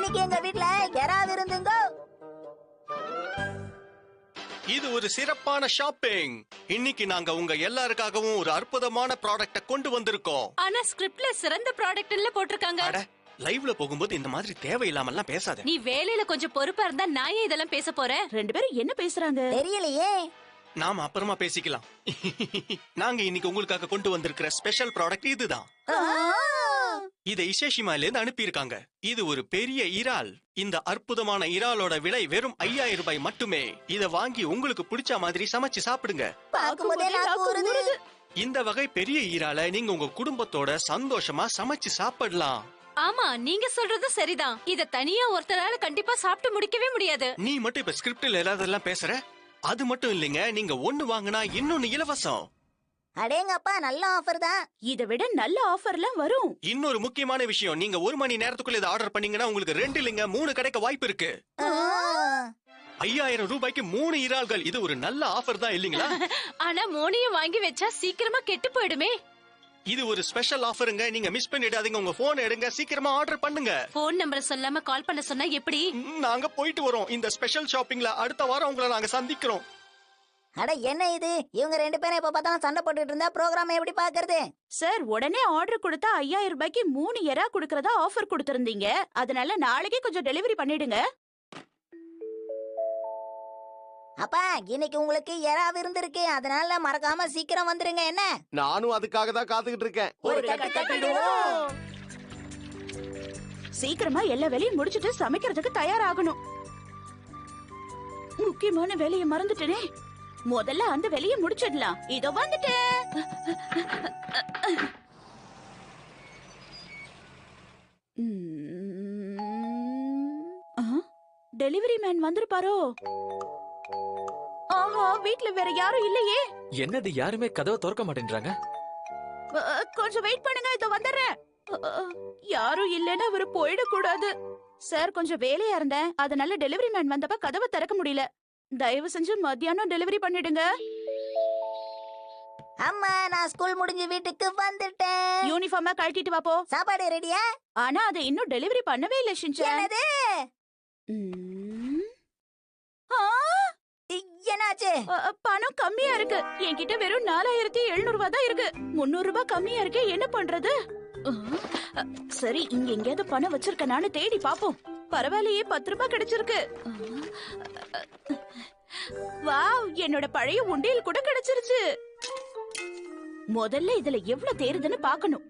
இன்னைக்கு எங்க வீட்ல எறா விருந்துங்க. இது ஒரு சிறப்பான ஷாப்பிங். இன்னைக்கு நாங்க உங்க எல்லாருக்காகவும் ஒரு அற்புதமான ப்ராடக்ட்ட கொண்டு வந்திருக்கோம். ஆனா ஸ்கிரிப்ட்ல சிறந்த ப்ராடக்ட்ல போட்டிருக்காங்க. அட, லைவ்ல போகும்போது இந்த மாதிரி தேவையில்லாமலாம் பேசாத. நீ வேலையில கொஞ்சம் பொறுப்பா இருந்தா நான் ஏன் இதெல்லாம் பேச போறேன்? ரெண்டு பேரும் என்ன பேசுறாங்க தெரியலையே. நாம அப்புறமா பேசிக்கலாம். நாங்க இன்னைக்கு உங்களுக்காக கொண்டு வந்திருக்கிற ஸ்பெஷல் ப்ராடக்ட் இதுதான். இதை இசேஷிமால இருந்து அனுப்பியிருக்காங்க. இது ஒரு பெரிய இறால். இந்த அற்புதமான இறாலோட விலை வெறும் 5000 ரூபாய் மட்டுமே. இத வாங்கி உங்களுக்கு பிடிச்ச மாதிரி சமைச்சு சாப்பிடுங்க. பாக்கும்போதே நாக்கு ஊறுது. இந்த வகை பெரிய இறாலை நீங்க உங்க குடும்பத்தோட சந்தோஷமா சமைச்சு சாப்பிடலாம். ஆமா, நீங்க சொல்றது சரிதான். இத தனியா ஒருத்தரால கண்டிப்பா சாப்பிட்டு முடிக்கவே முடியாது. நீ மட்டும் இப்ப ஸ்கிரிப்ட்ல எல்லாதெல்லாம் பேசுற. அது மட்டும் இல்லைங்க, நீங்க ஒண்ணு வாங்கினா இன்னொன்னு இலவசம். அடேங்கப்பா, நல்ல ஆஃபர் தான். இதை விட நல்ல ஆஃபர்லாம் வரும். இன்னொரு முக்கியமான விஷயம், நீங்க 1 மணி நேரத்துக்குள்ள இதை ஆர்டர் பண்ணீங்கன்னா உங்களுக்கு 2 இல்லைங்க 3 கிடைக்க வாய்ப்பு இருக்கு. 5000 ரூபாய்க்கு 3 இறால்கள். இது ஒரு நல்ல ஆஃபர் தான் இல்லீங்களா? ஆனா மோனியை வாங்கி வச்சா சீக்கிரமா கெட்டு போயிடுமே. இது ஒரு ஸ்பெஷல் ஆஃபருங்க. நீங்க மிஸ் பண்ணிடாதீங்க. உங்க போன் எடுங்க, சீக்கிரமா ஆர்டர் பண்ணுங்க. போன் நம்பர் சொல்லாம கால் பண்ண சொன்னா எப்படி? நாங்க போயிட்டு வரோம். இந்த ஸ்பெஷல் ஷாப்பிங்ல அடுத்த வாரம் உங்களை நாங்க சந்திக்கிறோம். அட, என்ன இது? இவங்க 2 பேரும் எப்ப பார்த்தாலும் சண்டை போட்டுட்டு இருந்தா ப்ரோக்ராம் எப்படி பாக்குறது? சார், உடனே ஆர்டர் கொடுத்தா 5000 ரூபாய்க்கு 3 எறா குடுக்கறதா ஆஃபர் கொடுத்திருந்தீங்க. அதனால நாளைக்கே கொஞ்சம் டெலிவரி பண்ணிடுங்க. அப்பா, இன்னைக்கு உங்களுக்கு எறா விருந்து இருக்கு. அதனால மறக்காம சீக்கிரம் வந்துருங்க. என்ன? நானும் அதுக்காக தான் காத்துக்கிட்டு இருக்கேன். ஒரு கட்டு கட்டிடுவோம். சீக்கிரமா எல்லா வேலையும் முடிச்சிட்டு சமைக்கிறதுக்கு தயாராகணும். முக்கியமான வேலையை மறந்துட்டேனே. முதல்ல அந்த வேலையை முடிச்சிடலாம். இதோ வந்துட்டேன். Delivery man வந்திருப்பாரோ? ஆஹா, வீட்ல வேற யாரும் இல்லையே. என்னது, யாருமே கதவை திறக்க மாட்டேன்றாங்க. கொஞ்சம் வெயிட் பண்ணுங்க, இதோ வந்துடுறேன். யாரும் இல்லைன்னா அவரு போயிடக்கூடாது. சார், கொஞ்சம் வேலையா இருந்தேன். அதனால டெலிவரி மேன் வந்தப்ப கதவை திறக்க முடியல. தயவு செஞ்சு மத்தியானம் டெலிவரி பண்ணிடுங்க. அம்மா, நான் ஸ்கூல் முடிஞ்சு வீட்டுக்கு வந்துட்டேன். யூனிஃபார்மா கழட்டிட்டு வா போ. சாப்பாடு ரெடியா? ஆனா அதை இன்னும் டெலிவரி பண்ணவே இல்ல ஷின்சான். என்னது? என்னாச்சு? பணம் கம்மியா இருக்கு. என்கிட்ட வெறும் 4700 ரூபாய் தான் இருக்கு. 300 ரூபாய் கம்மியா இருக்கு. என்ன பண்றது? சரி, இங்க எங்கேயாவது பணம் வச்சிருக்கனான்னு தேடி பாப்போம். பரவாயில்லையே, 10 ரூபாய் கிடைச்சிருக்கு. வாவ், என்னோட பழைய உண்டியல் கூட கிடைச்சிருச்சு. முதல்ல இதுல எவ்வளவு தேருதுன்னு பாக்கணும்.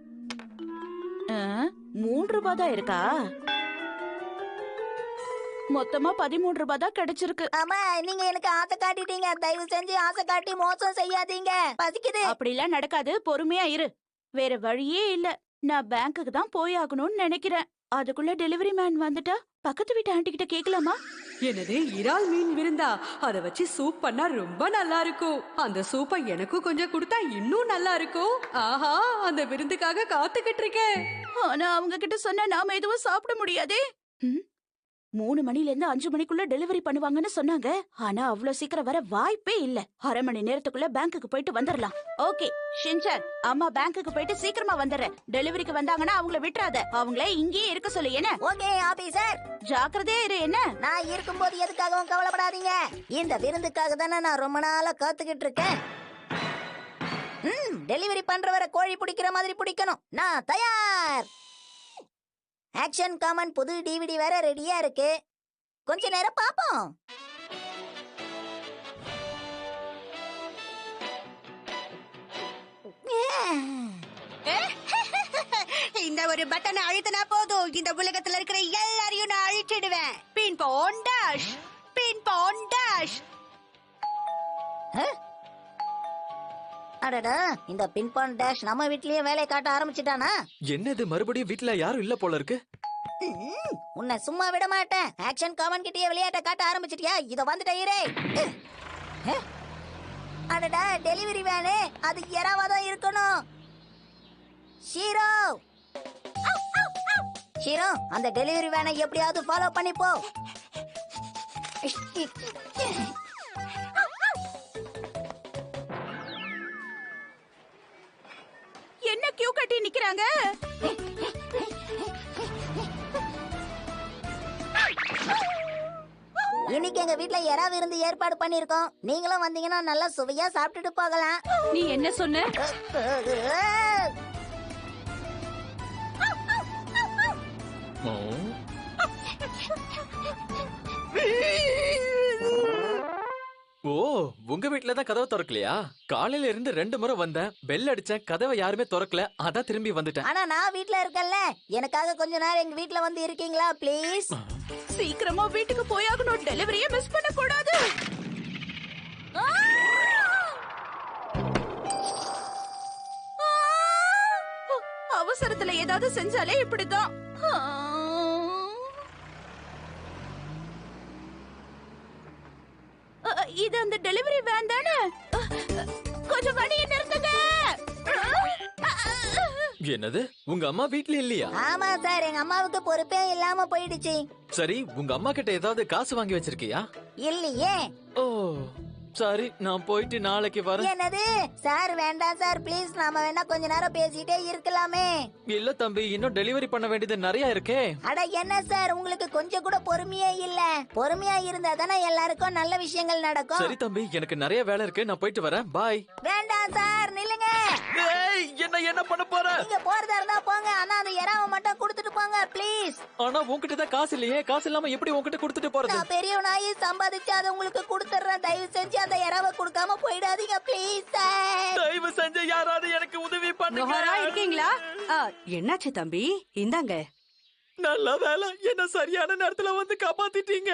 3 ரூபாய் தான் இருக்கா? மொத்தமா 13 ரூபாய் தான் கிடைச்சிருக்கு. ஆமா, நீங்க எனக்கு ஆசை காட்டிட்டீங்க. தயவு செஞ்சு ஆசை காட்டி மோசம் செய்யாதீங்க. பசிக்குது. அப்படிலாம் நடக்காது, பொறுமையா இரு. வேற வழியே இல்ல. நான் பேங்க்குக்கு தான் போய் ஆகணும்னு நினைக்கிறேன். அதுக்குள்ள டெலிவரி மேன் வந்துட்டா பக்கத்து வீட்டு ஆண்டி கிட்ட கேட்கலாமா? என்னது, இறால் மீன் விருந்தா? அத வச்சு சூப் பண்ணா ரொம்ப நல்லா இருக்கும். அந்த சூப்பை எனக்கும் கொஞ்சம் கொடுத்தா இன்னும் நல்லா இருக்கும். ஆஹா, அந்த விருந்துக்காக காத்துக்கிட்டு இருக்கேன். ஆனா அவங்க கிட்ட சொன்னா நாம எதுவும் சாப்பிட முடியாதே. 3 மணில இருந்து 5 மணிக்குள்ள டெலிவரி பண்ணுவாங்கன்னு சொன்னாங்க. ஆனா அவ்வளவு சீக்கிரம் வர வாய்ப்பே இல்ல. அரை மணி நேரத்துக்குள்ள பேங்க்குக்கு போயிட்டு வந்துடலாம். ஓகே ஷின்சான், அம்மா பேங்க்குக்கு போயிட்டு சீக்கிரமா வந்துடுறேன். டெலிவரிக்கு வந்தாங்கன்னா அவங்கள விட்டுறாத. அவங்கள இங்கேயே இருக்க சொல்லு. என்ன? Okay officer. ஜாக்கிரதையா இரு. என்ன? நான் இருக்கும்போது எதுக்காகவும் கவலைப்படாதீங்க. இந்த விருந்துக்காக தானே நான் ரொம்ப நாளா காத்துக்கிட்டு இருக்கேன். டெலிவரி பண்றவரை கோழி பிடிக்கிற மாதிரி பிடிக்கணும். நான் தயார். ஆக்ஷன் காமன் புது டிவிடி வேற ரெடியா இருக்கு. கொஞ்ச நேரம் பாப்போம். இந்த ஒரு பட்டனை அழுத்தினா போதும், இந்த உலகத்துல இருக்கிற எல்லாரையும் நான் அழிச்சிடுவேன். பின் பான் டாஷ், பின் பான் டாஷ். அடடா, இந்த பின்பான் டேஷ் நம்ம வீட்லயே வேலை காட்ட ஆரம்பிச்சிட்டானா? என்னது, மறுபடியும் வீட்ல யாரும் இல்ல போல இருக்கு. உன்னை சும்மா விட மாட்டேன். ஆக்ஷன் காமன் கிட்டயே விளையாட்ட காட்ட ஆரம்பிச்சிட்டியா? இத வந்துட்டே. அடடா, டெலிவரி வேனே, அது எறாவாதான் இருக்கணும். ஷீரோ, ஷீரோ, அந்த டெலிவரி வேனை எப்படியாவது ஃபாலோ பண்ணி போ. என்ன கியூ கட்டி நிக்கிறாங்க? இன்னைக்கு எங்க வீட்ல எறா விருந்து ஏற்பாடு பண்ணிருக்கோம். நீங்களும் வந்தீங்கன்னா நல்லா சுவையா சாப்பிட்டுட்டு போகலாம். நீ என்ன சொன்ன? ஓ, உங்க வீட்ல தான் கதவை திறக்கலையா? காலையில இருந்து 2 முறை வந்தேன், பெல் அடிச்சேன், கதவை யாருமே திறக்கல, அதான் திரும்பி வந்துட்டேன். ஆனா நான் வீட்ல இருக்கேன்ல, எனக்காக கொஞ்ச நேரம் எங்க வீட்ல வந்து இருக்கீங்களா ப்ளீஸ்? சீக்கிரமா வீட்டுக்கு போயாகணும். டெலிவரியை மிஸ் பண்ண கூடாது. அவசரத்துல ஏதாவது செஞ்சாலே இப்படிதான். இது அந்த டெலிவரி வேன் தானே? கொஞ்சம் வண்டியை நிறுத்துங்க. என்னது, உங்க அம்மா வீட்ல இல்லையா? ஆமா சார், எங்க அம்மாவுக்கு பொறுப்பே இல்லாம போயிடுச்சு. சரி, உங்க அம்மா கிட்ட ஏதாவது காசு வாங்கி வச்சிருக்கியா? இல்லையே. ஓ சரி, நான் போயிட்டு நாளைக்கு வரேன். என்னது சார்? வேண்டாம் சார் ப்ளீஸ், நாம வேணா கொஞ்ச நேரம் பேசிட்டே இருக்கலாமே. இல்ல தம்பி, இன்னும் டெலிவரி பண்ண வேண்டியது நிறைய இருக்கே. அட என்ன சார், உங்களுக்கு கொஞ்சம் கூட பொறுமையே இல்ல. பொறுமையா இருந்தா தானே எல்லாருக்கும் நல்ல விஷயங்கள் நடக்கும். சரி தம்பி, எனக்கு நிறைய வேலை இருக்கு, நான் போயிட்டு வரேன். பாய். வேண்டாம் சார், நில்லுங்க. ஏய், என்ன பண்ண போற? நீங்க போறதா இருந்தா போங்க, ஆனா அந்த எறாவை மட்டும் கொடுத்துட்டு போங்க ப்ளீஸ். ஆனா உன்கிட்ட தான் காசு இல்லையே, காசு இல்லாம எப்படி உன்கிட்ட கொடுத்துட்டு போறது? நான் பெரியவனாயி சம்பாதிச்சு அதை உங்களுக்கு கொடுத்துறேன். தயவு செஞ்சு அந்த எறாவை கொடுக்காம போயிடாதீங்க ப்ளீஸ் சார். தயவு செஞ்சு யாராவது எனக்கு உதவி பண்ணுங்க. நோஹரா இருக்கீங்களா? என்னாச்சு தம்பி? இந்தாங்க. நல்ல வேலை, என்ன சரியான நேரத்துல வந்து காப்பாத்திட்டீங்க.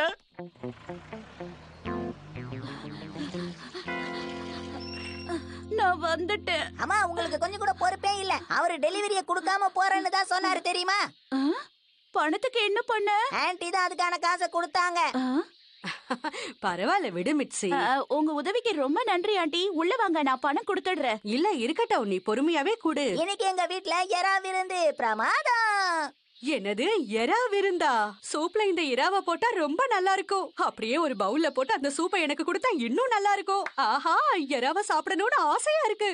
நான் வந்துட்டேன். அம்மா, உங்களுக்கு கொஞ்சம் கூட பொறுப்பே இல்ல. அவரு டெலிவரியை கொடுக்காம போறேன்னு தான் சொன்னாரு தெரியுமா? பணத்துக்கு என்ன பண்ண? ஆன்ட்டி தான் அதுக்கான காசை கொடுத்தாங்க. பரவாயில்ல விடு மிட்சி. உங்க உதவிக்கு ரொம்ப நன்றி ஆண்டி. உள்ள வாங்க, நான் பணம் கொடுத்துடுறேன். இல்ல இருக்கட்டும், நீ பொறுமையாவே கூடு. இன்னைக்கு எங்க வீட்ல எறா விருந்து பிரமாதம். என்னது, எறா விருந்தா? சூப்ல இந்த இறாவை போட்டா ரொம்ப நல்லா இருக்கும். அப்படியே ஒரு பவுல்ல போட்டு அந்த சூப்பை எனக்கு கொடுத்தா இன்னும் நல்லா இருக்கும். ஆஹா, எறாவை சாப்பிடணும்னு ஆசையா இருக்கு.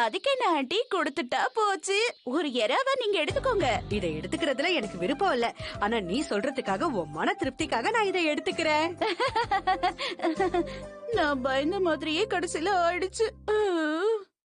அதுக்கு என்ன ஆண்டி, கொடுத்துட்டா போச்சு. ஒரு எறாவை நீங்க எடுத்துக்கோங்க. இதை எடுத்துக்கிறதுல எனக்கு விருப்பம் இல்ல. ஆனா நீ சொல்றதுக்காக, உன் மன திருப்திக்காக நான் இதை எடுத்துக்கிறேன். நான் பயந்த மாதிரியே கடைசியில ஆயிடுச்சு.